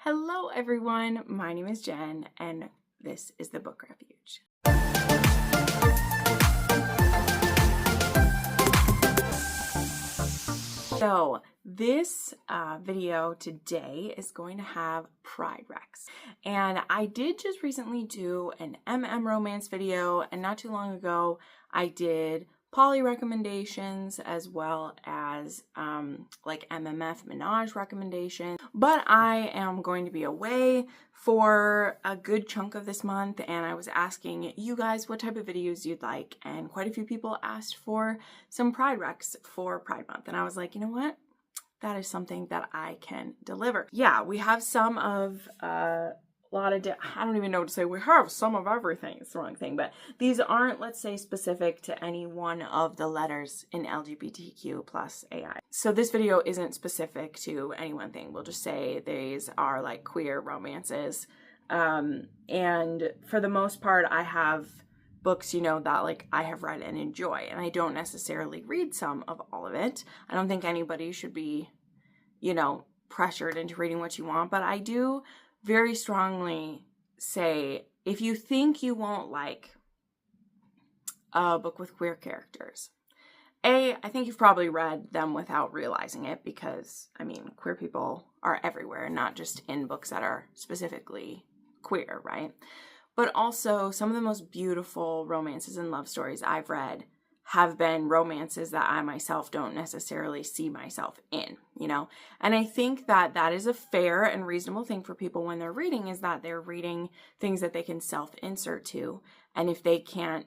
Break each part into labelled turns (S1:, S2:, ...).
S1: Hello everyone, my name is Jen and this is the Book Refuge. So this video today is going to have Pride Recs, and I did just recently do an MMF romance video, and not too long ago I did poly recommendations as well as like MMF menage recommendations. But I am going to be away for a good chunk of this month, and I was asking you guys what type of videos you'd like, and quite a few people asked for some Pride Recs for Pride Month, and I was like, you know what? That is something that I can deliver. Yeah, we have some of I don't even know what to say. We have some of everything. It's the wrong thing, but these aren't, let's say, specific to any one of the letters in LGBTQ plus AI. So this video isn't specific to any one thing. We'll just say these are like queer romances. And for the most part, I have books, you know, that like I have read and enjoy, and I don't necessarily read some of all of it. I don't think anybody should be, you know, pressured into reading what you want, but I do very strongly say, if you think you won't like a book with queer characters, I think you've probably read them without realizing it, because, I mean, queer people are everywhere, not just in books that are specifically queer, right? But also, some of the most beautiful romances and love stories I've read have been romances that I myself don't necessarily see myself in, you know? And I think that that is a fair and reasonable thing for people when they're reading, is that they're reading things that they can self-insert to. And if they can't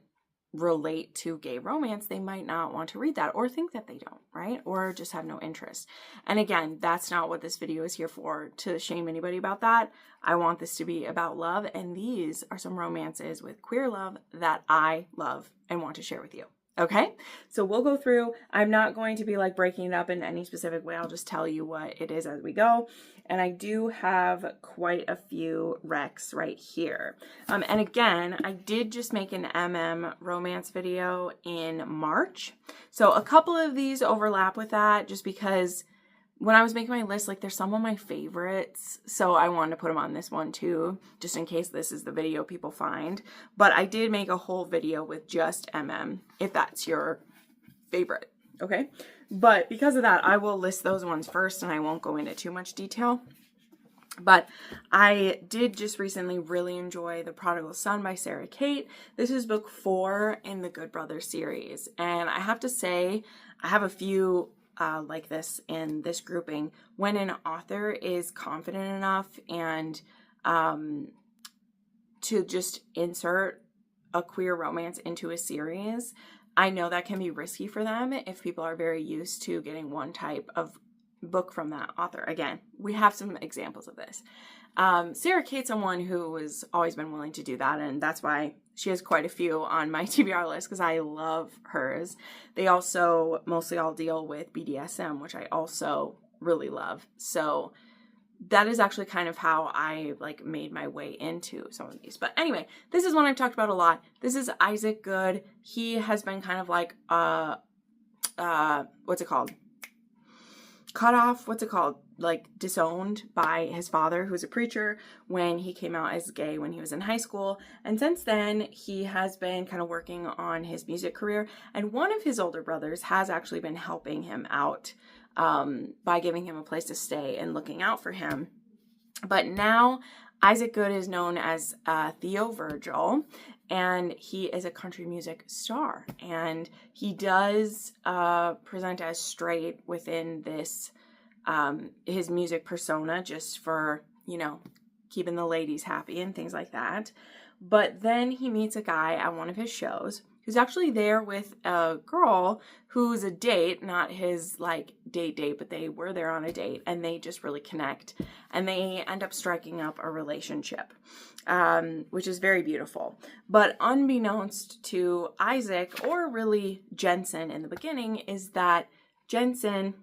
S1: relate to gay romance, they might not want to read that, or think that they don't, right? Or just have no interest. And again, that's not what this video is here for, to shame anybody about that. I want this to be about love, and these are some romances with queer love that I love and want to share with you. Okay, so we'll go through. I'm not going to be like breaking it up in any specific way. I'll just tell you what it is as we go. And I do have quite a few recs right here. And again, I did just make an MM romance video in March. So a couple of these overlap with that, just because when I was making my list, like, there's some of my favorites, so I wanted to put them on this one too, just in case this is the video people find. But I did make a whole video with just MM, if that's your favorite, okay? But because of that, I will list those ones first, and I won't go into too much detail. But I did just recently really enjoy The Prodigal Son by Sarah Kate. This is book 4 in the Good Brothers series, and I have to say, I have a few like this in this grouping. When an author is confident enough and to just insert a queer romance into a series, I know that can be risky for them if people are very used to getting one type of book from that author. Again, we have some examples of this. Sarah Kate's someone who has always been willing to do that, and that's why she has quite a few on my TBR list, because I love hers. They also mostly all deal with BDSM, which I also really love. So that is actually kind of how I like made my way into some of these. But anyway, this is one I've talked about a lot. This is Isaac Good. He has been kind of like what's it called? Cut off, what's it called? Like disowned by his father, who's a preacher, when he came out as gay when he was in high school. And since then, he has been kind of working on his music career. And one of his older brothers has actually been helping him out by giving him a place to stay and looking out for him. But now Isaac Good is known as Theo Virgil, and he is a country music star. And he does present as straight within this his music persona, just for, you know, keeping the ladies happy and things like that. But then he meets a guy at one of his shows who's actually there with a girl who's a date, not his like date, but they were there on a date, and they just really connect, and they end up striking up a relationship, which is very beautiful. But unbeknownst to Isaac, or really Jensen in the beginning, is that Jensen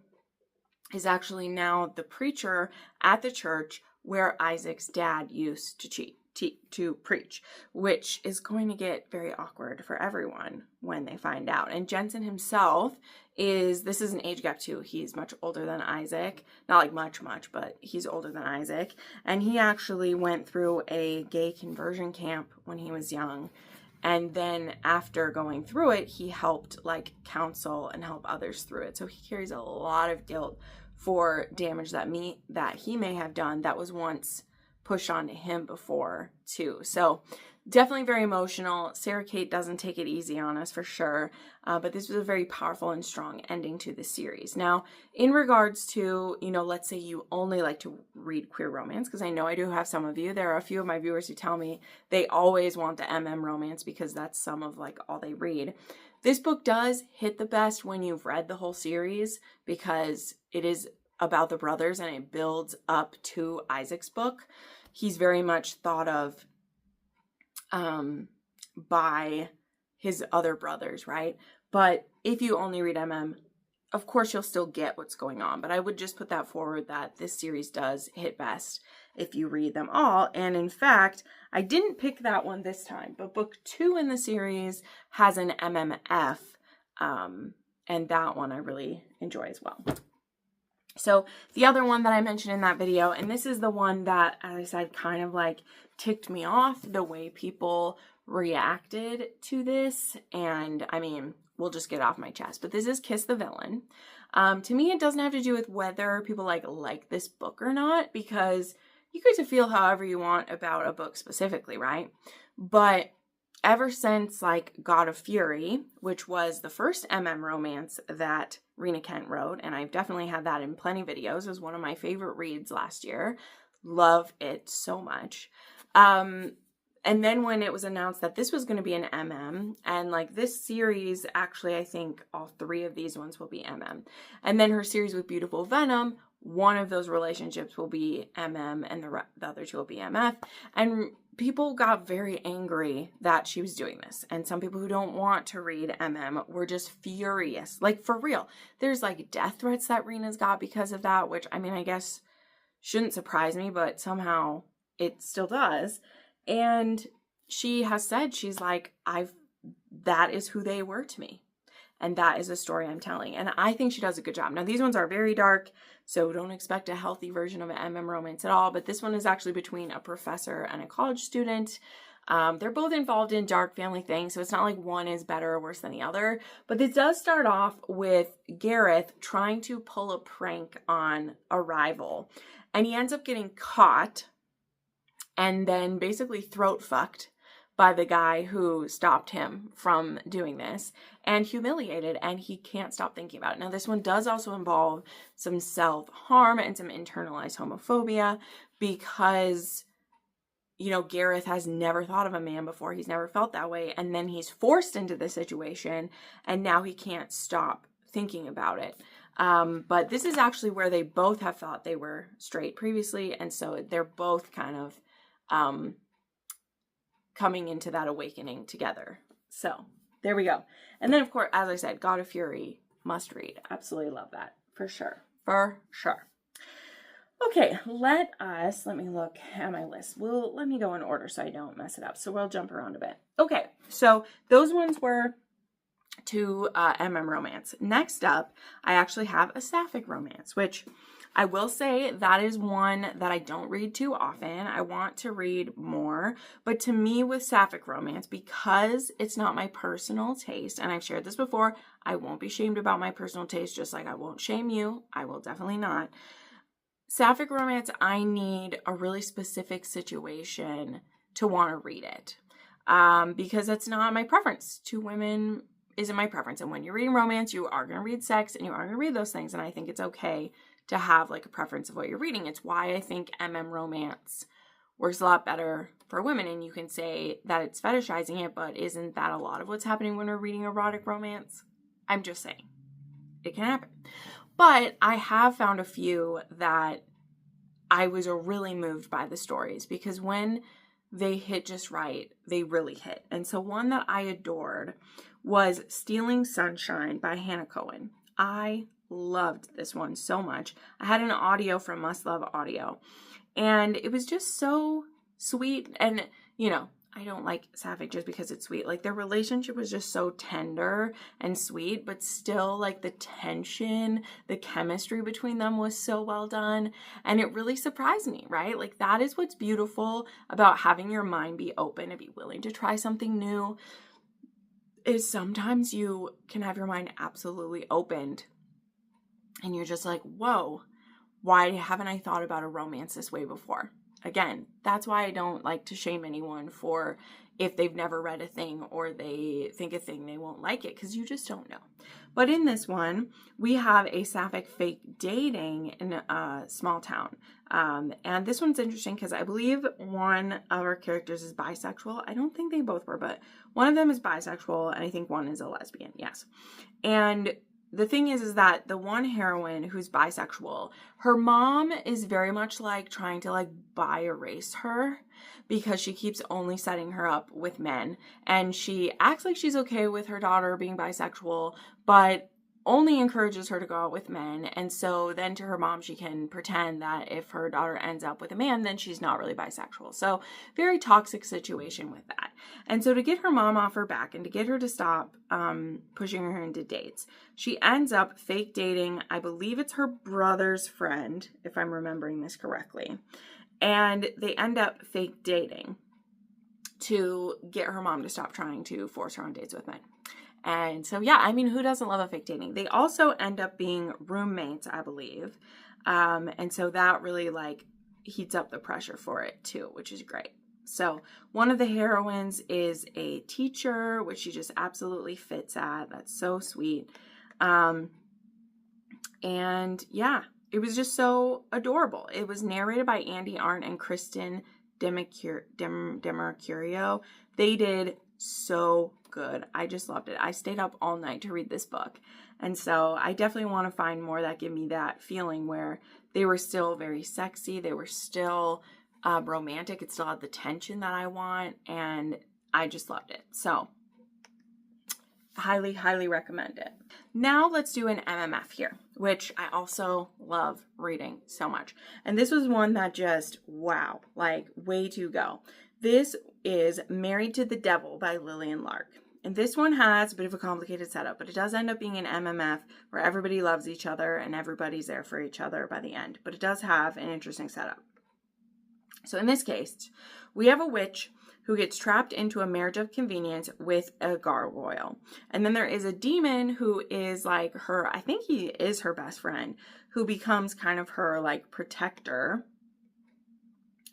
S1: is actually now the preacher at the church where Isaac's dad used to cheat. to preach, which is going to get very awkward for everyone when they find out. And Jensen himself this is an age gap too. He's much older than Isaac. Not like much, but he's older than Isaac. And he actually went through a gay conversion camp when he was young. And then after going through it, he helped like counsel and help others through it. So he carries a lot of guilt for damage that he may have done that was once pushed onto him before too. So definitely very emotional. Sarah Kate doesn't take it easy on us for sure. But this was a very powerful and strong ending to the series. Now, in regards to, let's say you only like to read queer romance, because I know I do have some of you. There are a few of my viewers who tell me they always want the MM romance because that's some of like all they read. This book does hit the best when you've read the whole series because it is about the brothers and it builds up to Isaac's book. He's very much thought of by his other brothers, right? But if you only read MM, of course you'll still get what's going on. But I would just put that forward that this series does hit best if you read them all. And in fact, I didn't pick that one this time, but book 2 in the series has an MMF, and that one I really enjoy as well. So the other one that I mentioned in that video, and this is the one that, as I said, kind of like ticked me off, the way people reacted to this. And I mean, we'll just get off my chest, but this is Kiss the Villain. To me, it doesn't have to do with whether people like this book or not, because you get to feel however you want about a book specifically, right? But ever since like God of Fury, which was the first MM romance that Rena Kent wrote, and I've definitely had that in plenty of videos. It was one of my favorite reads last year. Love it so much. And then when it was announced that this was going to be an MM, and like this series, actually, I think all 3 of these ones will be MM. And then her series with Beautiful Venom, one of those relationships will be MM and the other 2 will be MF. And people got very angry that she was doing this. And some people who don't want to read MM were just furious. Like, for real. There's like death threats that Rena's got because of that, which, I mean, I guess shouldn't surprise me, but somehow it still does. And she has said, she's like, that is who they were to me. And that is a story I'm telling. And I think she does a good job. Now, these ones are very dark, so don't expect a healthy version of an MM romance at all. But this one is actually between a professor and a college student. They're both involved in dark family things, so it's not like one is better or worse than the other. But it does start off with Gareth trying to pull a prank on a rival. And he ends up getting caught and then basically throat fucked by the guy who stopped him from doing this, and humiliated, and he can't stop thinking about it. Now, this one does also involve some self-harm and some internalized homophobia because, Gareth has never thought of a man before. He's never felt that way, and then he's forced into the situation, and now he can't stop thinking about it. But this is actually where they both have thought they were straight previously, and so they're both kind of coming into that awakening together. So there we go. And then, of course, as I said, God of Fury, must read. Absolutely love that. For sure. For sure. Okay, let me look at my list. Let me go in order so I don't mess it up. So we'll jump around a bit. Okay, so those ones were 2 MM romance. Next up, I actually have a Saphic romance, which I will say that is one that I don't read too often. I want to read more, but to me with Saphic romance, because it's not my personal taste, and I've shared this before, I won't be shamed about my personal taste, just like I won't shame you. I will definitely not. Saphic romance, I need a really specific situation to want to read it, because it's not my preference. 2 women isn't my preference, and when you're reading romance, you are going to read sex, and you are going to read those things, and I think it's okay to have like a preference of what you're reading. It's why I think MM romance works a lot better for women, and you can say that it's fetishizing it, but isn't that a lot of what's happening when we're reading erotic romance? I'm just saying. It can happen. But I have found a few that I was really moved by the stories, because when they hit just right, they really hit. And so one that I adored was Stealing Sunshine by Hannah Cohen. I loved this one so much. I had an audio from Must Love Audio, and it was just so sweet. And, you know, I don't like Saphic just because it's sweet. Like, their relationship was just so tender and sweet, but still, like, the tension, the chemistry between them was so well done. And it really surprised me, right? Like, that is what's beautiful about having your mind be open and be willing to try something new, is sometimes you can have your mind absolutely opened and you're just like, whoa, why haven't I thought about a romance this way before? Again, that's why I don't like to shame anyone for if they've never read a thing or they think a thing, they won't like it, because you just don't know. But in this one, we have a Saphic fake dating in a small town. And this one's interesting because I believe one of our characters is bisexual. I don't think they both were, but one of them is bisexual, and I think one is a lesbian, yes. And the thing is that the one heroine who's bisexual, her mom is very much like trying to like bi-erase her because she keeps only setting her up with men. And she acts like she's okay with her daughter being bisexual, but only encourages her to go out with men. And so then to her mom, she can pretend that if her daughter ends up with a man, then she's not really bisexual. So very toxic situation with that. And so to get her mom off her back and to get her to stop pushing her into dates, she ends up fake dating, I believe it's her brother's friend, if I'm remembering this correctly. And they end up fake dating to get her mom to stop trying to force her on dates with men. And so, yeah, I mean, who doesn't love a fake dating? They also end up being roommates, I believe. And so that really like heats up the pressure for it too, which is great. So one of the heroines is a teacher, which she just absolutely fits at. That's so sweet. And yeah, it was just so adorable. It was narrated by Andy Arndt and Kristen Demercurio. They did so good. I just loved it. I stayed up all night to read this book. And so I definitely want to find more that give me that feeling where they were still very sexy. They were still romantic. It still had the tension that I want. And I just loved it. So highly, highly recommend it. Now let's do an MMF here, which I also love reading so much. And this was one that just, wow, like way to go. This is Married to the Devil by Lillian Lark. And this one has a bit of a complicated setup, but it does end up being an MMF where everybody loves each other and everybody's there for each other by the end. But it does have an interesting setup. So in this case, we have a witch who gets trapped into a marriage of convenience with a gargoyle. And then there is a demon who is like her, I think he is her best friend, who becomes kind of her like protector.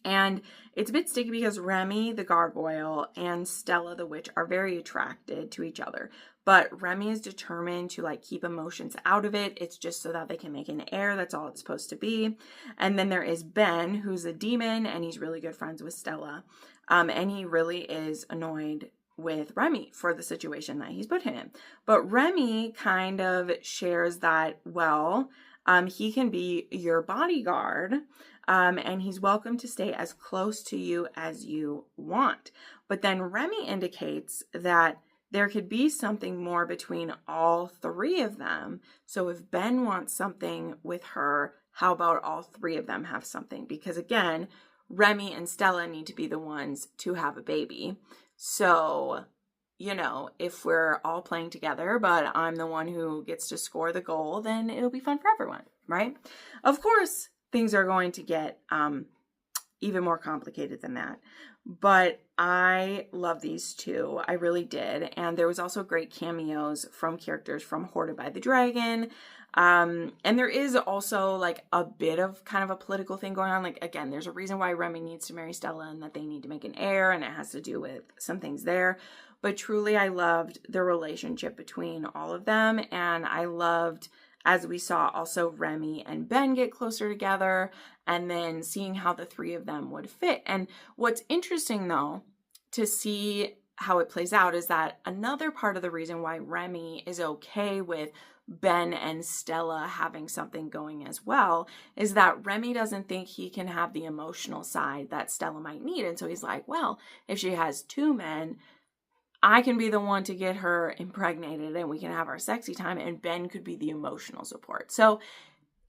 S1: And it's a bit sticky because Remy, the gargoyle, and Stella, the witch, are very attracted to each other. But Remy is determined to like keep emotions out of it. It's just so that they can make an heir. That's all it's supposed to be. And then there is Ben, who's a demon, and he's really good friends with Stella. And he really is annoyed with Remy for the situation that he's put him in. But Remy kind of shares that, well, he can be your bodyguard. And he's welcome to stay as close to you as you want. But then Remy indicates that there could be something more between all three of them. So if Ben wants something with her, how about all three of them have something? Because again, Remy and Stella need to be the ones to have a baby. So, you know, if we're all playing together, but I'm the one who gets to score the goal, then it'll be fun for everyone, right? Of course, things are going to get even more complicated than that. But I love these two. I really did. And there was also great cameos from characters from Hoarded by the Dragon. And there is also like a bit of kind of a political thing going on. Like, again, there's a reason why Remy needs to marry Stella and that they need to make an heir. And it has to do with some things there. But truly, I loved the relationship between all of them. And I loved, as we saw, also Remy and Ben get closer together, and then seeing how the three of them would fit. And what's interesting, though, to see how it plays out is that another part of the reason why Remy is okay with Ben and Stella having something going as well is that Remy doesn't think he can have the emotional side that Stella might need. And so he's like, well, if she has two men, I can be the one to get her impregnated and we can have our sexy time, and Ben could be the emotional support. So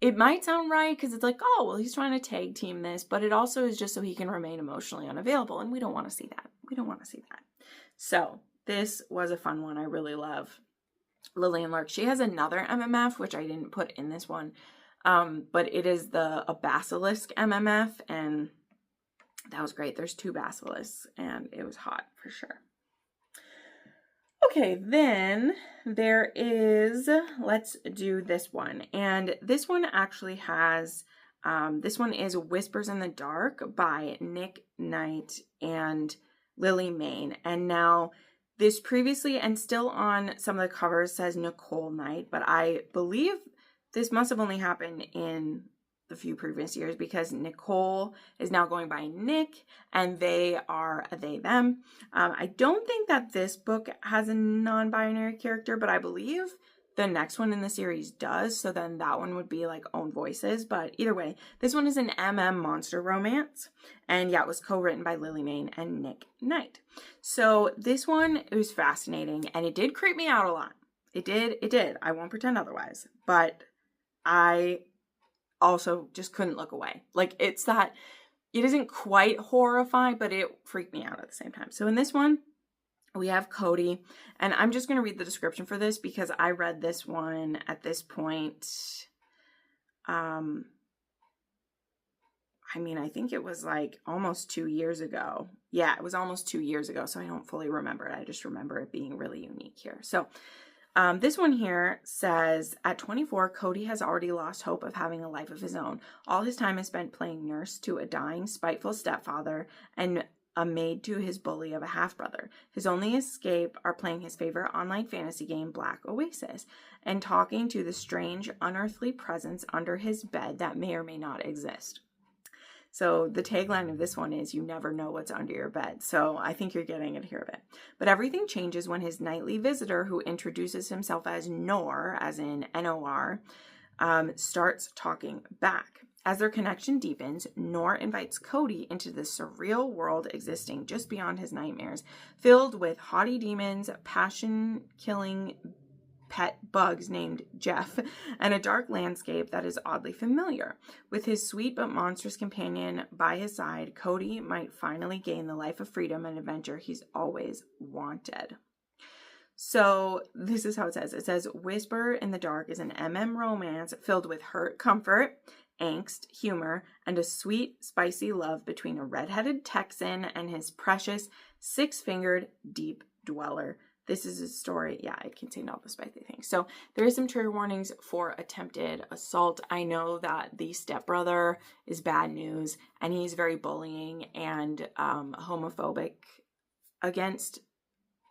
S1: it might sound right because it's like, oh, well, he's trying to tag team this, but it also is just so he can remain emotionally unavailable, and we don't want to see that. We don't want to see that. So this was a fun one. I really love Lillian Lark. She has another MMF, which I didn't put in this one, but it is a basilisk MMF, and that was great. There's 2 basilisks, and it was hot for sure. Okay, then there is, let's do this one. And this one actually has, this one is Whispers in the Dark by Nick Knight and Lily Mayne. And now this previously and still on some of the covers says Nicole Knight, but I believe this must have only happened in the few previous years because Nicole is now going by Nick and they are a they, them. I don't think that this book has a non-binary character, but I believe the next one in the series does. So then that one would be like own voices. But either way, this one is an monster romance. And yeah, it was co-written by Lily Mayne and Nick Knight. So this one, it was fascinating and it did creep me out a lot. It did. I won't pretend otherwise. But I also just couldn't look away. Like, it's that, it isn't quite horrifying, but it freaked me out at the same time. So in this one, we have Cody, and I'm just going to read the description for this because I read this one at this point. I mean, I think it was like almost 2 years ago. Yeah, it was almost 2 years ago, so I don't fully remember it. I just remember it being really unique here. So this one here says, at 24, Cody has already lost hope of having a life of his own. All his time is spent playing nurse to a dying, spiteful stepfather and a maid to his bully of a half-brother. His only escape are playing his favorite online fantasy game, Black Oasis, and talking to the strange, unearthly presence under his bed that may or may not exist. So the tagline of this one is, you never know what's under your bed. So I think you're getting it here a bit. But everything changes when his nightly visitor, who introduces himself as Nor, as in N-O-R, starts talking back. As their connection deepens, Nor invites Cody into the surreal world existing just beyond his nightmares, filled with haughty demons, passion-killing pet bugs named Jeff, and a dark landscape that is oddly familiar. With his sweet but monstrous companion by his side, Cody might finally gain the life of freedom and adventure he's always wanted. So this is how it says. It says, Whisper in the Dark is an romance filled with hurt, comfort, angst, humor, and a sweet, spicy love between a red-headed Texan and his precious, six-fingered deep dweller. This is a story, yeah, it contained all the spicy things. So there is some trigger warnings for attempted assault. I know that the stepbrother is bad news, and he's very bullying and homophobic against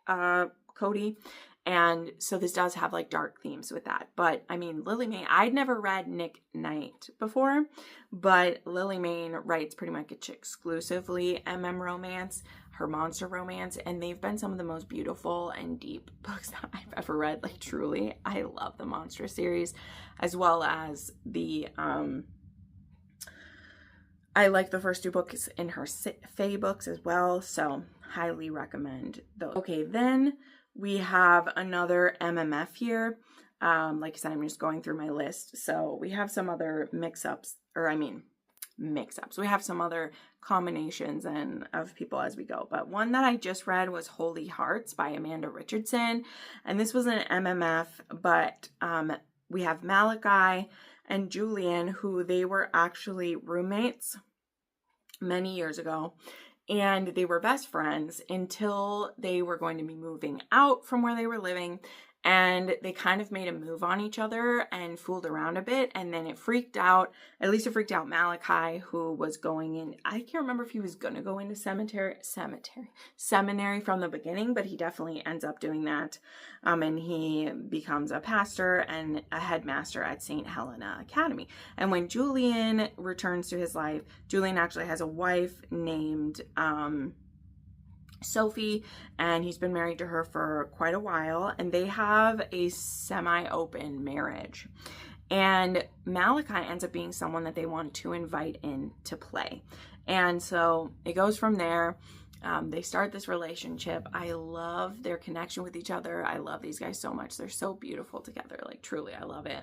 S1: Cody. And so this does have like dark themes with that. But I mean, Lily Mayne, I'd never read Nick Knight before, but Lily Mayne writes pretty much exclusively romance, her monster romance, and they've been some of the most beautiful and deep books that I've ever read. Like, truly, I love the monster series, as well as the I like the first 2 books in her Fae books as well, so highly recommend those. Okay, then we have another MMF here. Like I said, I'm just going through my list. So we have some other mix-ups. We have some other combinations and of people as we go. But one that I just read was Holy Hearts by Amanda Richardson. And this was an MMF, but we have Malachi and Julian, who they were actually roommates many years ago. And they were best friends until they were going to be moving out from where they were living. And they kind of made a move on each other and fooled around a bit. And then it freaked out, at least it freaked out Malachi, who was going in, I can't remember if he was going to go into seminary from the beginning, but he definitely ends up doing that. And he becomes a pastor and a headmaster at St. Helena Academy. And when Julian returns to his life, Julian actually has a wife named Sophie, and he's been married to her for quite a while, and they have a semi-open marriage. And Malachi ends up being someone that they want to invite in to play. And so it goes from there. They start this relationship. I love their connection with each other. I love these guys so much. They're so beautiful together. Like, truly, I love it.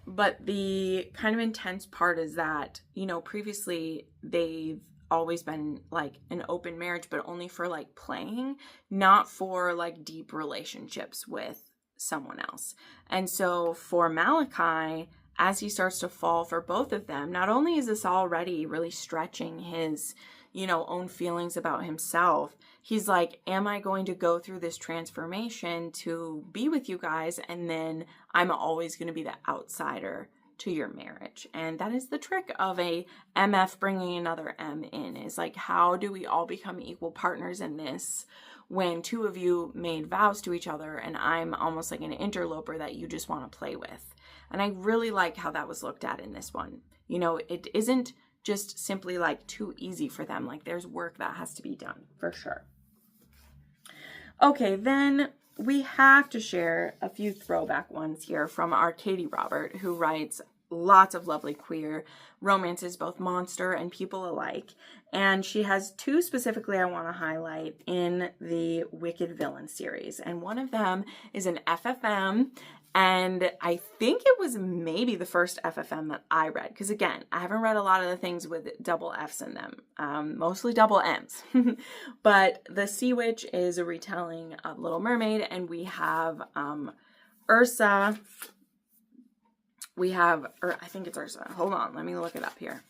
S1: But the kind of intense part is that, you know, previously they've always been like an open marriage, but only for like playing, not for like deep relationships with someone else. And so for Malachi, as he starts to fall for both of them, not only is this already really stretching his, you know, own feelings about himself, he's like, am I going to go through this transformation to be with you guys, and then I'm always going to be the outsider to your marriage? And that is the trick of a MF bringing another M in, is like, how do we all become equal partners in this when two of you made vows to each other and I'm almost like an interloper that you just want to play with? And I really like how that was looked at in this one. You know, it isn't just simply like too easy for them. Like there's work that has to be done for sure. Okay, then we have to share a few throwback ones here from our Katie Robert, who writes lots of lovely queer romances, both monster and people alike. And she has two specifically I want to highlight in the Wicked Villain series. And one of them is an FFM. And I think it was maybe the first FFM that I read. Because again, I haven't read a lot of the things with double Fs in them. Mostly double Ms. But The Sea Witch is a retelling of Little Mermaid. And we have Ursa. We have, or I think it's Ursa. Hold on, let me look it up here.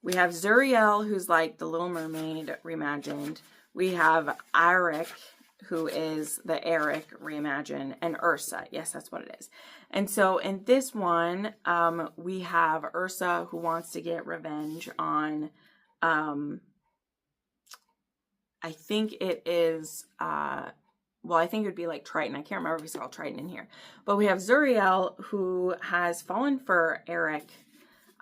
S1: We have Zuriel, who's like the Little Mermaid reimagined. We have Eric, who is the Eric reimagined, and Ursa. Yes, that's what it is. And so in this one, we have Ursa, who wants to get revenge on, I think it is, well, I think it would be like Triton. I can't remember if we saw Triton in here. But we have Zuriel, who has fallen for Eric,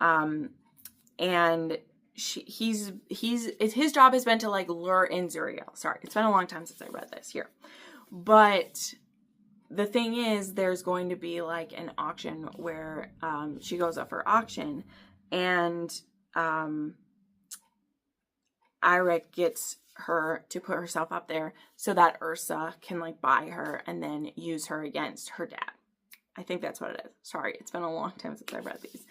S1: and his job has been to like lure in Zuriel. Sorry, it's been a long time since I read this here. But the thing is, there's going to be like an auction where she goes up for auction, and Eric gets her to put herself up there so that Ursa can like buy her and then use her against her dad. I think that's what it is. Sorry, it's been a long time since I read these.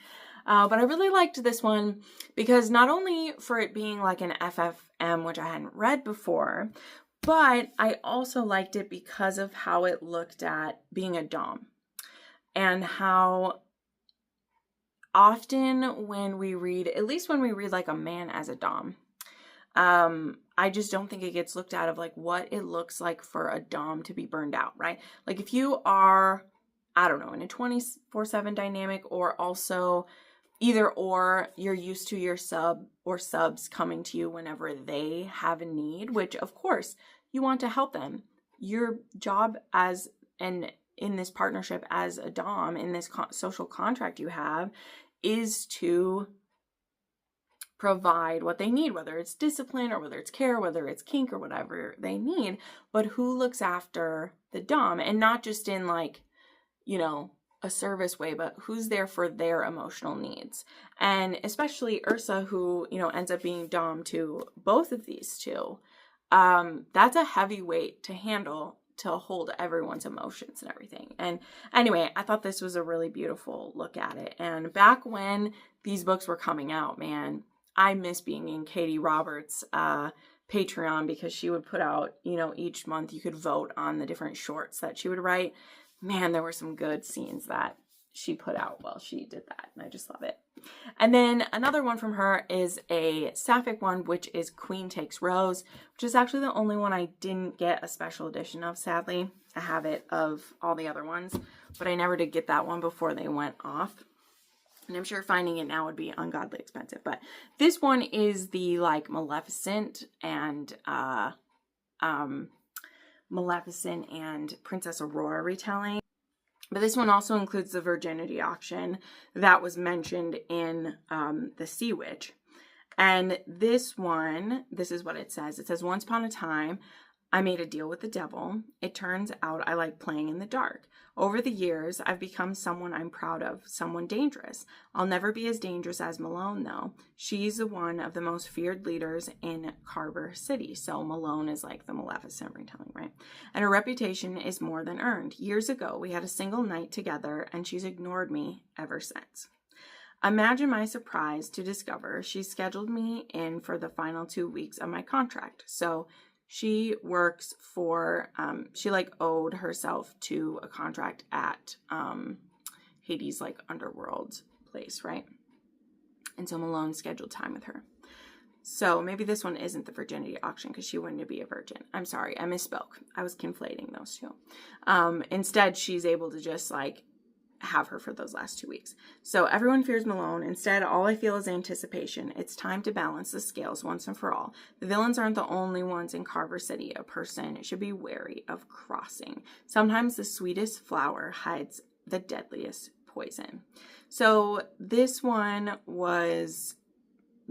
S1: But I really liked this one because not only for it being like an FFM, which I hadn't read before, but I also liked it because of how it looked at being a dom, and how often when we read, at least when we read like a man as a dom, I just don't think it gets looked at of like what it looks like for a dom to be burned out, right? Like if you are, I don't know, in a 24/7 dynamic, or also either or you're used to your sub or subs coming to you whenever they have a need, which of course you want to help them. Your job as in this partnership as a dom, in this social contract you have, is to provide what they need, whether it's discipline or whether it's care, whether it's kink or whatever they need. But who looks after the dom, and not just in like, you know, a service way, but who's there for their emotional needs. And especially Ursa, who, you know, ends up being dom to both of these two. That's a heavy weight to handle, to hold everyone's emotions and everything. And anyway, I thought this was a really beautiful look at it. And back when these books were coming out, man, I miss being in Katie Roberts' Patreon, because she would put out, you know, each month you could vote on the different shorts that she would write. Man, there were some good scenes that she put out while she did that, and I just love it. And then another one from her is a Saphic one, which is Queen Takes Rose, which is actually the only one I didn't get a special edition of, sadly. I have it of all the other ones, but I never did get that one before they went off. And I'm sure finding it now would be ungodly expensive. But this one is the like Maleficent and Princess Aurora retelling. But this one also includes the virginity auction that was mentioned in The Sea Witch. And this one, this is what it says. It says, once upon a time, I made a deal with the devil. It turns out I like playing in the dark. Over the years, I've become someone I'm proud of, someone dangerous. I'll never be as dangerous as Malone, though. She's one of the most feared leaders in Carver City. So Malone is like the Maleficent retelling, right? And her reputation is more than earned. Years ago, we had a single night together, and she's ignored me ever since. Imagine my surprise to discover she scheduled me in for the final 2 weeks of my contract. So she works for, she like owed herself to a contract at Hades' like underworld place, right? And so Malone scheduled time with her. So maybe this one isn't the virginity auction because she wouldn't be a virgin. I'm sorry, I misspoke. I was conflating those two. Instead, she's able to just like have her for those last 2 weeks. So everyone fears Malone. Instead, all I feel is anticipation. It's time to balance the scales once and for all. The villains aren't the only ones in Carver City. A person should be wary of crossing. Sometimes the sweetest flower hides the deadliest poison. So this one was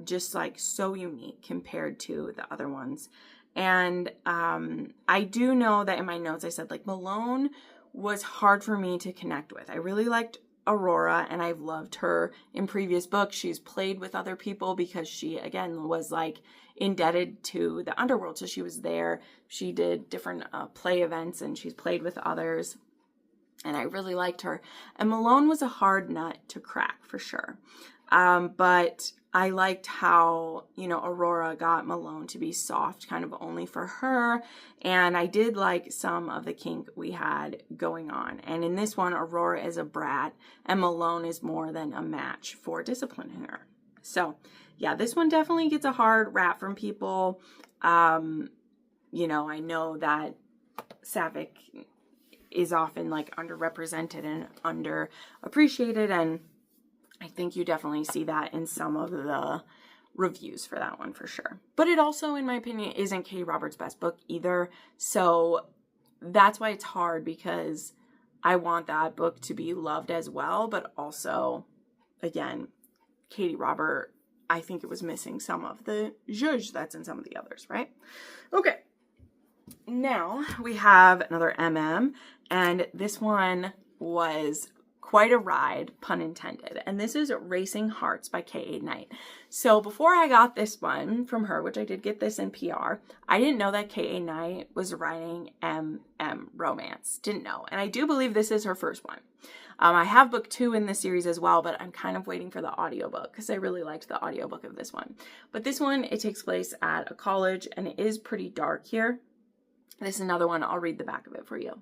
S1: just like so unique compared to the other ones. And I do know that in my notes I said like Malone was hard for me to connect with. I really liked Aurora, and I've loved her in previous books. She's played with other people because she, again, was like indebted to the underworld. So she was there. She did different play events, and she's played with others. And I really liked her. And Malone was a hard nut to crack for sure. But I liked how, you know, Aurora got Malone to be soft kind of only for her. And I did like some of the kink we had going on. And in this one, Aurora is a brat and Malone is more than a match for disciplining her. So yeah, this one definitely gets a hard rap from people. You know, I know that Saphic is often like underrepresented and underappreciated, and I think you definitely see that in some of the reviews for that one for sure. But it also, in my opinion, isn't Katie Roberts' best book either. So that's why it's hard, because I want that book to be loved as well. But also, again, Katie Robert, I think it was missing some of the zhuzh that's in some of the others, right? Okay. Now we have another MM, and this one was quite a ride, pun intended. And this is Racing Hearts by K.A. Knight. So before I got this one from her, which I did get this in PR, I didn't know that K.A. Knight was writing MM Romance. Didn't know. And I do believe this is her first one. I have book 2 in this series as well, but I'm kind of waiting for the audiobook because I really liked the audiobook of this one. But this one, it takes place at a college, and it is pretty dark here. This is another one. I'll read the back of it for you.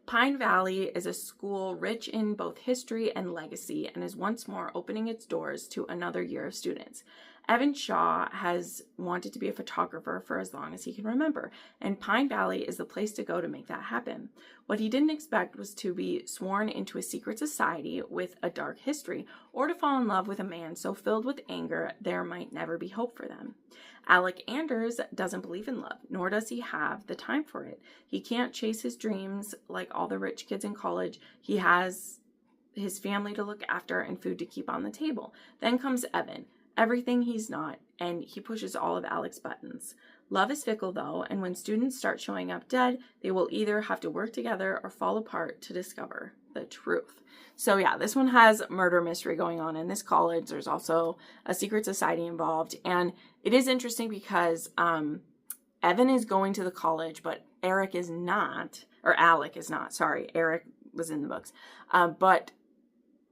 S1: Pine Valley is a school rich in both history and legacy and is once more opening its doors to another year of students. Evan Shaw has wanted to be a photographer for as long as he can remember, and Pine Valley is the place to go to make that happen. What he didn't expect was to be sworn into a secret society with a dark history, or to fall in love with a man so filled with anger there might never be hope for them. Alec Anders doesn't believe in love, nor does he have the time for it. He can't chase his dreams like all the rich kids in college. He has his family to look after and food to keep on the table. Then comes Evan, everything he's not, and he pushes all of Alec's buttons. Love is fickle, though, and when students start showing up dead, they will either have to work together or fall apart to discover the truth. So yeah, this one has murder mystery going on in this college. There's also a secret society involved, and it is interesting because Evan is going to the college, but Alec is not, sorry, Eric was in the books. But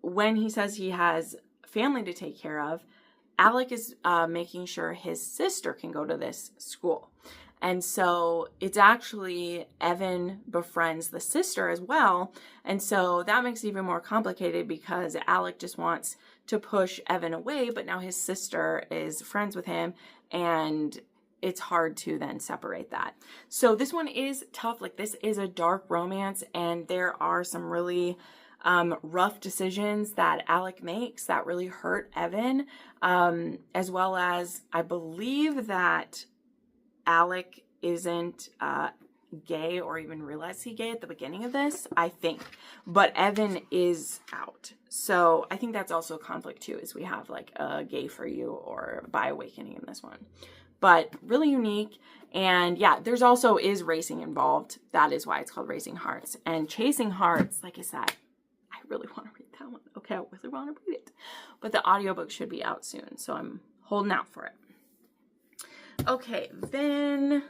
S1: when he says he has family to take care of, Alec is making sure his sister can go to this school. And so it's actually Evan befriends the sister as well. And so that makes it even more complicated because Alec just wants to push Evan away, but now his sister is friends with him, and it's hard to then separate that. So this one is tough. Like, this is a dark romance, and there are some really rough decisions that Alec makes that really hurt Evan, as well as I believe that Alec isn't gay or even realized he's gay at the beginning of this, I think. But Evan is out. So I think that's also a conflict too, is we have like a gay for you or bi awakening in this one. but really unique. And yeah, there's also is racing involved. That is why it's called Racing Hearts. And Chasing Hearts, like I said, I really want to read that one. Okay, I really want to read it. But the audiobook should be out soon, so I'm holding out for it. Okay, then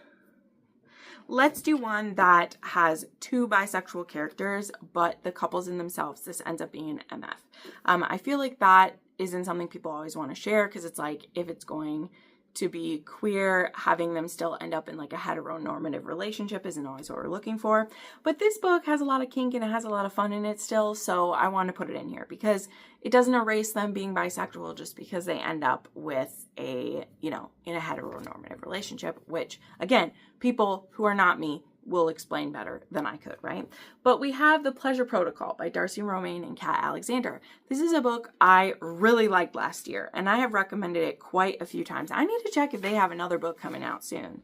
S1: let's do one that has 2 bisexual characters, but the couples in themselves, this ends up being an MF. I feel like that isn't something people always want to share, because it's like, if it's going to be queer, having them still end up in like a heteronormative relationship isn't always what we're looking for. But this book has a lot of kink and it has a lot of fun in it still, so I want to put it in here because it doesn't erase them being bisexual just because they end up with a, you know, in a heteronormative relationship, which again, people who are not me will explain better than I could, right? But we have The Pleasure Protocol by Darcy Romaine and Kat Alexander. This is a book I really liked last year, and I have recommended it quite a few times. I need to check if they have another book coming out soon,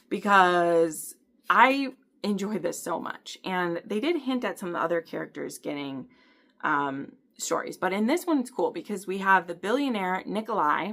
S1: because I enjoy this so much. And they did hint at some of the other characters getting stories. But in this one, it's cool because we have the billionaire Nikolai,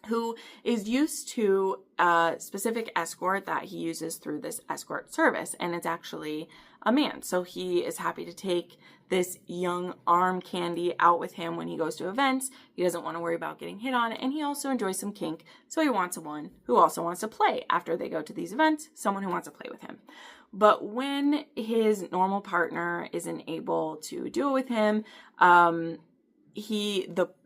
S1: who is used to a specific escort that he uses through this escort service. And it's actually a man. So he is happy to take this young arm candy out with him when he goes to events. He doesn't want to worry about getting hit on. And he also enjoys some kink. So he wants someone who also wants to play after they go to these events, someone who wants to play with him. But when his normal partner isn't able to do it with him,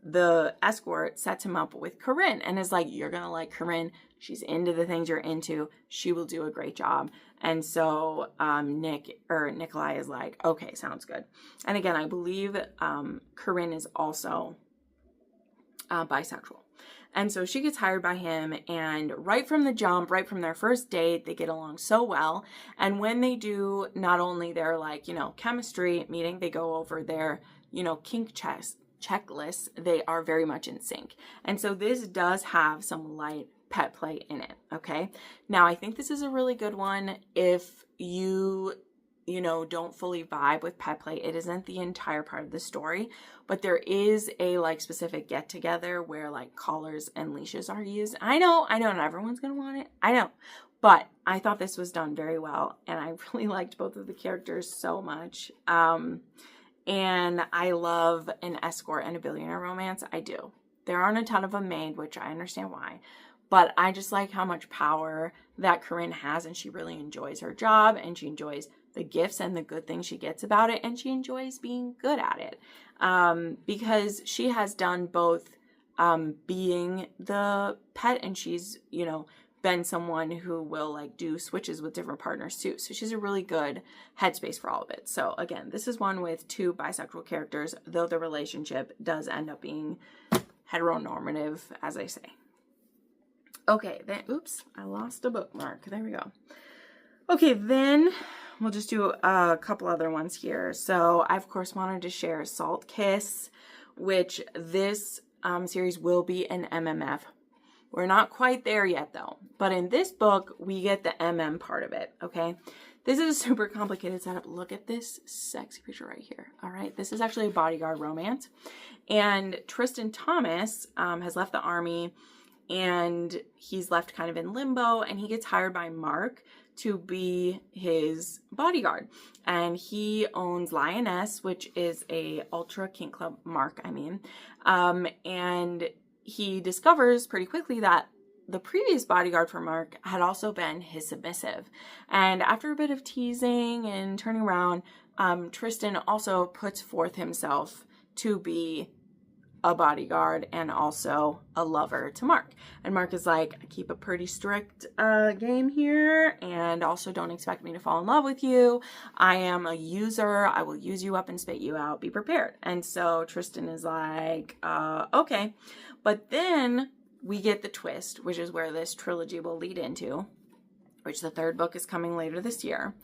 S1: the escort sets him up with Corinne and is like, you're gonna like Corinne. She's into the things you're into. She will do a great job. And so Nikolai is like, okay, sounds good. And again, I believe Corinne is also bisexual. And so she gets hired by him, and right from the jump, right from their first date, they get along so well. And when they do not only their like, you know, chemistry meeting, they go over their, you know, kink checklists, they are very much in sync. And so this does have some light pet play in it, okay? Now, I think this is a really good one if you know, don't fully vibe with pet play. It isn't the entire part of the story, but there is a like specific get together where like collars and leashes are used. I know, not everyone's gonna want it. I know, but I thought this was done very well, and I really liked both of the characters so much. And I love an escort and a billionaire romance. I do. There aren't a ton of them made, which I understand why. But I just like how much power that Corinne has, and she really enjoys her job, and she enjoys the gifts and the good things she gets about it, and she enjoys being good at it. Because she has done both being the pet, and she's, you know, been someone who will like do switches with different partners too. So she's a really good headspace for all of it. So again, this is one with 2 bisexual characters, though the relationship does end up being heteronormative, as I say. Okay, then, oops, I lost a bookmark. There we go. Okay, then we'll just do a couple other ones here. So I, of course, wanted to share Salt Kiss, which this series will be an MMF. We're not quite there yet, though. But in this book, we get the MM part of it, okay? This is a super complicated setup. Look at this sexy picture right here, all right? This is actually a bodyguard romance. And Tristan Thomas has left the army, and he's left kind of in limbo, and he gets hired by Mark to be his bodyguard. And he owns Lioness, which is a ultra kink club, Mark, I mean. And he discovers pretty quickly that the previous bodyguard for Mark had also been his submissive. And after a bit of teasing and turning around, Tristan also puts forth himself to be a bodyguard and also a lover to Mark. And Mark is like, I keep a pretty strict game here, and also don't expect me to fall in love with you. I am a user. I will use you up and spit you out. Be prepared. And so Tristan is like, okay. But then we get the twist, which is where this trilogy will lead into, which the 3rd book is coming later this year.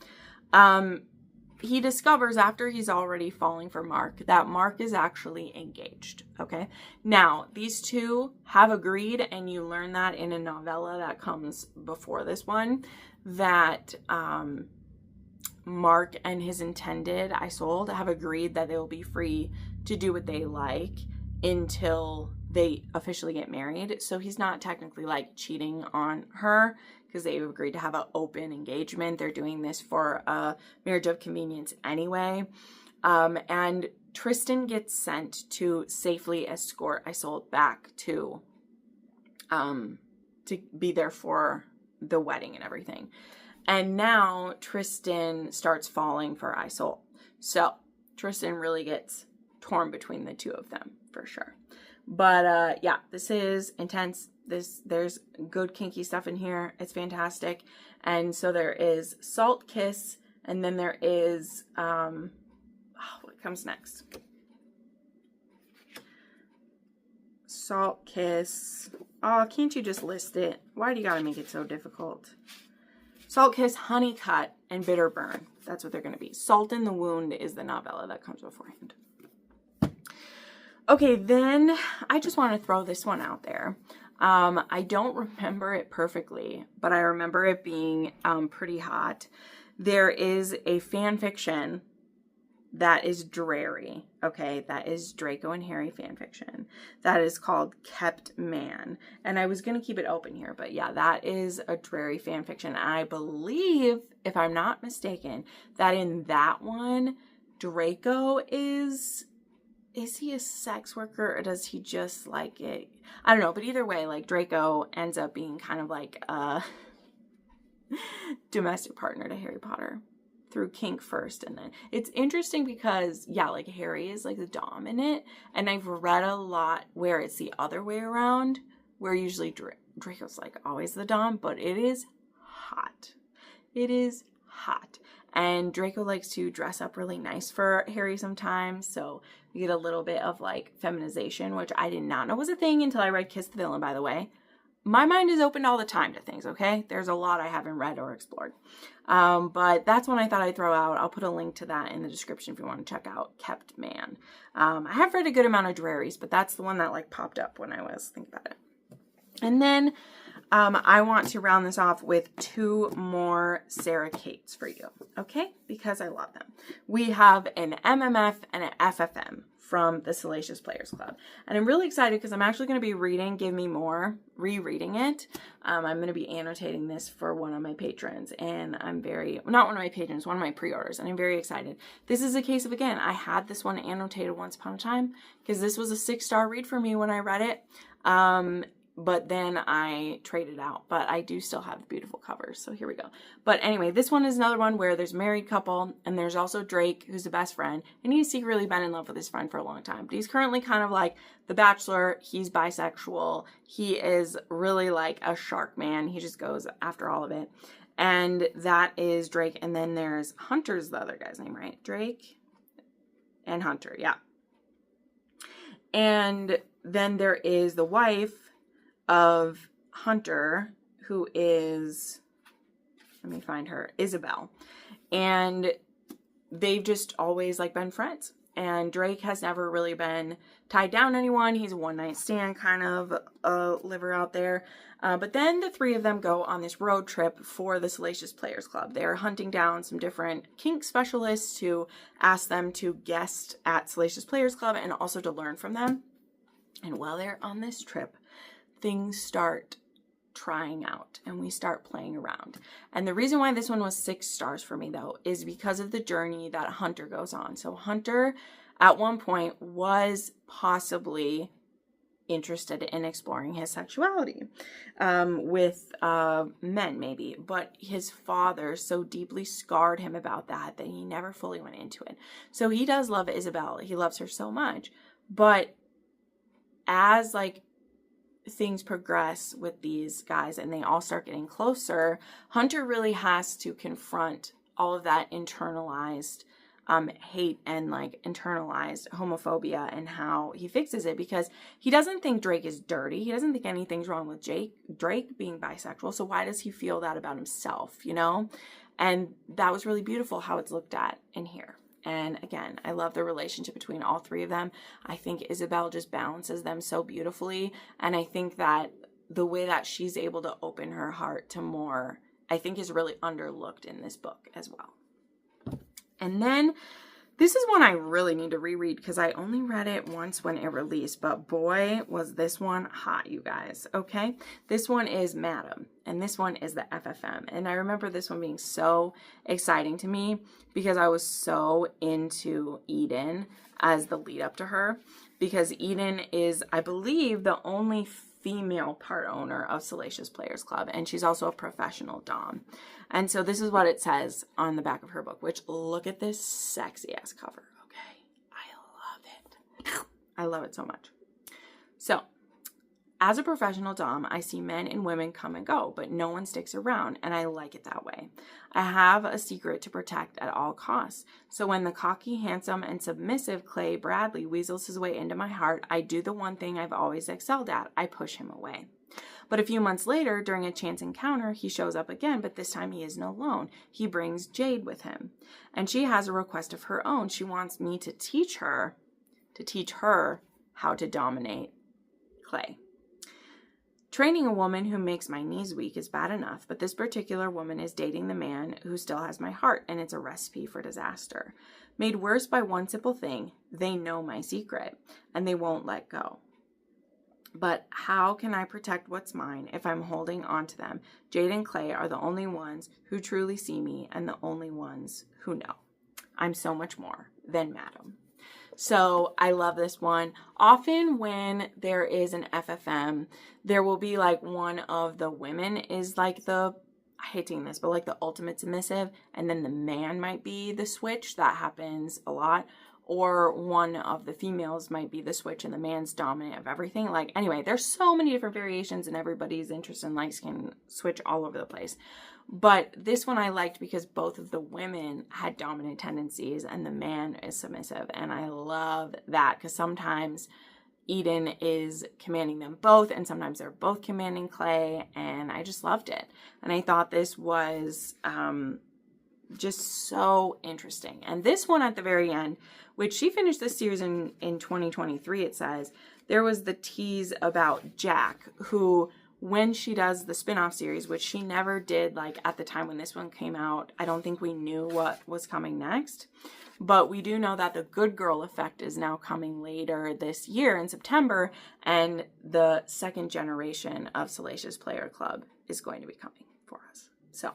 S1: He discovers after he's already falling for Mark that Mark is actually engaged, okay? Now, these two have agreed, and you learn that in a novella that comes before this one, that Mark and his intended, Isolde, have agreed that they will be free to do what they like until they officially get married. So he's not technically like cheating on her because they've agreed to have an open engagement. They're doing this for a marriage of convenience anyway. And Tristan gets sent to safely escort Isolde back to be there for the wedding and everything. And now Tristan starts falling for Isolde. So Tristan really gets torn between the two of them for sure. But yeah, this is intense. There's good kinky stuff in here. It's fantastic. And so there is Salt Kiss, and then there is what comes next? Salt Kiss. Oh, can't you just list it? Why do you gotta make it so difficult? Salt Kiss, Honey Cut, and Bitter Burn. That's what they're gonna be. Salt in the Wound is the novella that comes beforehand. Okay, then I just want to throw this one out there. I don't remember it perfectly, but I remember it being pretty hot. There is a fan fiction that is dreary, okay? That is Draco and Harry fan fiction. That is called Kept Man. And I was going to keep it open here, but yeah, that is a dreary fan fiction. I believe, if I'm not mistaken, that in that one, Draco is he a sex worker, or does he just like it? I don't know, but either way, like Draco ends up being kind of like a domestic partner to Harry Potter through kink first. And then it's interesting because, yeah, like Harry is like the dom in it, and I've read a lot where it's the other way around, where usually Draco's like always the dom, but it is hot. It is hot. And Draco likes to dress up really nice for Harry sometimes, so we get a little bit of like feminization, which I did not know was a thing until I read Kiss the Villain, by the way. My mind is open all the time to things, okay? There's a lot I haven't read or explored. But that's one I thought I'd throw out. I'll put a link to that in the description if you want to check out Kept Man. I have read a good amount of drearies, but that's the one that like popped up when I was thinking about it. And then I want to round this off with 2 more Sarah Kates for you, okay? Because I love them. We have an MMF and an FFM from the Salacious Players Club. And I'm really excited because I'm actually going to be reading Give Me More, rereading it. I'm going to be annotating this for one of my patrons, and I'm not one of my patrons, one of my pre-orders, and I'm very excited. This is a case of, again, I had this one annotated once upon a time because this was a 6-star read for me when I read it. But then I traded out, but I do still have beautiful covers, so here we go. But anyway, this one is another one where there's a married couple, and there's also Drake, who's the best friend, and he's secretly been in love with his friend for a long time. But he's currently kind of like the Bachelor. He's bisexual. He is really like a shark man. He just goes after all of it. And that is Drake, and then there's Hunter's the other guy's name, right? Drake and Hunter, yeah. And then there is the wife of Hunter, who is, let me find her, Isabel. And they've just always like been friends. And Drake has never really been tied down to anyone. He's a one-night stand kind of liver out there. But then the 3 of them go on this road trip for the Salacious Players Club. They're hunting down some different kink specialists to ask them to guest at Salacious Players Club and also to learn from them. And while they're on this trip, things start trying out and we start playing around. And the reason why this one was 6 stars for me, though, is because of the journey that Hunter goes on. So Hunter at one point was possibly interested in exploring his sexuality with men maybe, but his father so deeply scarred him about that he never fully went into it. So he does love Isabel. He loves her so much, but as like things progress with these guys and they all start getting closer, Hunter really has to confront all of that internalized hate and like internalized homophobia and how he fixes it, because he doesn't think Drake is dirty. He doesn't think anything's wrong with Drake being bisexual. So why does he feel that about himself, you know? And that was really beautiful how it's looked at in here. And again, I love the relationship between all 3 of them. I think Isabel just balances them so beautifully. And I think that the way that she's able to open her heart to more, I think is really underlooked in this book as well. And then This is one I really need to reread because I only read it once when it released, but boy, was this one hot, you guys, okay? This one is Madam, and this one is the FFM, and I remember this one being so exciting to me because I was so into Eden as the lead up to her, because Eden is, I believe, the only female part owner of Salacious Players Club, and she's also a professional dom. And so this is what it says on the back of her book, which, look at this sexy ass cover, okay? I love it. I love it so much. So, as a professional dom, I see men and women come and go, but no one sticks around, and I like it that way. I have a secret to protect at all costs. So when the cocky, handsome, and submissive Clay Bradley weasels his way into my heart, I do the one thing I've always excelled at. I push him away. But a few months later, during a chance encounter, he shows up again, but this time he isn't alone. He brings Jade with him, and she has a request of her own. She wants me to teach her how to dominate Clay. Training a woman who makes my knees weak is bad enough, but this particular woman is dating the man who still has my heart, and it's a recipe for disaster. Made worse by one simple thing: they know my secret, and they won't let go. But how can I protect what's mine if I'm holding on to them? Jade and Clay are the only ones who truly see me, and the only ones who know. I'm so much more than Madam. So I love this one. Often when there is an FFM, there will be like one of the women is like the, I hate saying this, but like the ultimate submissive, and then the man might be the switch. That happens a lot. Or one of the females might be the switch and the man's dominant of everything. Like, anyway, there's so many different variations, and everybody's interest and likes can switch all over the place. But this one I liked because both of the women had dominant tendencies and the man is submissive. And I love that because sometimes Eden is commanding them both, and sometimes they're both commanding Clay, and I just loved it. And I thought this was just so interesting. And this one at the very end, which she finished this series in 2023, it says, there was the tease about Jack, who, when she does the spin-off series, which she never did, like at the time when this one came out, I don't think we knew what was coming next. But we do know that the Good Girl Effect is now coming later this year in September, and the second generation of Salacious Player Club is going to be coming for us. So,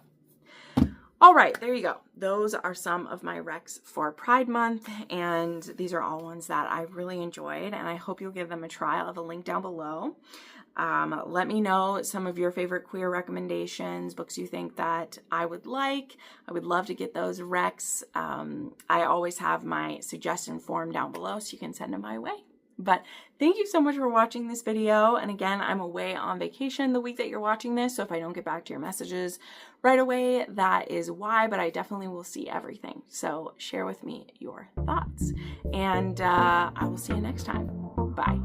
S1: all right, there you go. Those are some of my recs for Pride Month, and these are all ones that I really enjoyed, and I hope you'll give them a try. I'll have a link down below. Let me know some of your favorite queer recommendations, books you think that I would like. I would love to get those recs. I always have my suggestion form down below, so you can send them my way. But thank you so much for watching this video. And again, I'm away on vacation the week that you're watching this, so if I don't get back to your messages right away, that is why, but I definitely will see everything. So share with me your thoughts, and I will see you next time. Bye.